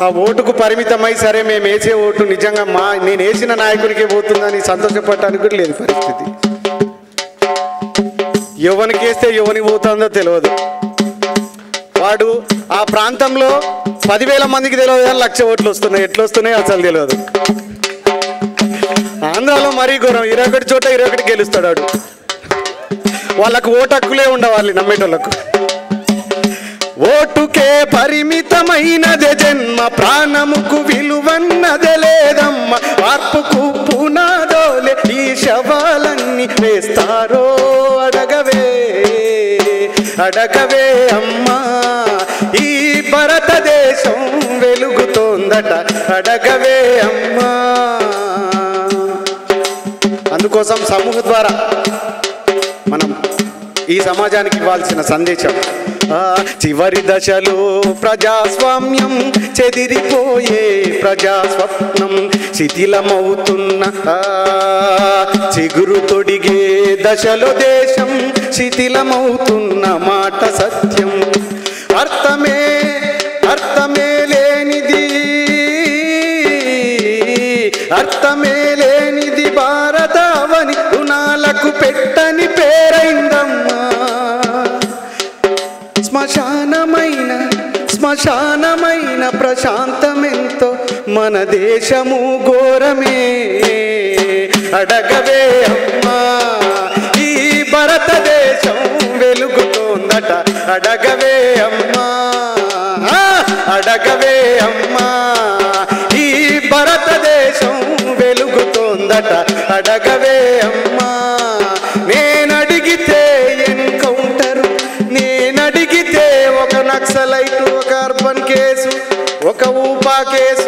ఆ ఓటుకు పరిమితమై సరే మేము వేసే ఓటు నిజంగా నేను వేసిన నాయకునికే పోతుందని సంతోషపడటానికి కూడా లేదు పరిస్థితి. ఎవరికి వేస్తే ఎవరికి పోతుందో తెలియదు. వాడు ఆ ప్రాంతంలో 10,000 మందికి తెలియదు కానీ 1,00,000 ఓట్లు వస్తున్నాయి. ఎట్లా వస్తున్నాయి అసలు తెలియదు. ఆంధ్రాలో మరీ ఘోరం. 21 చోట 21 గెలుస్తాడు వాడు. వాళ్ళకు ఓటు హక్కులే ఉండవాలి నమ్మేటోళ్ళకు. ఓటుకే పరిమితమైనదే జన్మ, ప్రాణముకు విలువన్నదే లేదమ్మ. మార్పుకు పునాదోలే ఈ శవాలన్నీ వేస్తారో అడగవే అడగవే అమ్మా. ఈ భారతదేశం వెలుగుతోందట అడగవే అమ్మా. అందుకోసం సమూహ ద్వారా మనం ఈ సమాజానికి ఇవ్వాల్సిన సందేశం, చివరి దశలో ప్రజాస్వామ్యం చెదిరిపోయే ప్రజాస్వప్నం, శిథిలమవుతున్న చిగురు తొడిగే దశలో దేశం శిథిలమవుతున్న మాట సత్యం. అర్థమే లేనిది భారతావని రుణాలకు పెట్టని పేరైందమ్మా. శ్మశానమైన ప్రశాంతమెంతో మన దేశము ఘోరమే అడగవే అమ్మా. ఈ భారతదేశం వెలుగుతోందట అడగవే అమ్మా అడగవే అమ్మా. ఈ భారతదేశం వెలుగుతోందట అడగవే అమ్మా. నేనడిగితే ఎన్కౌంటరు, నేనడిగితే ఒక నక్సలైట్, ఒక అర్బన్ కేసు, ఒక ఊపా కేసు,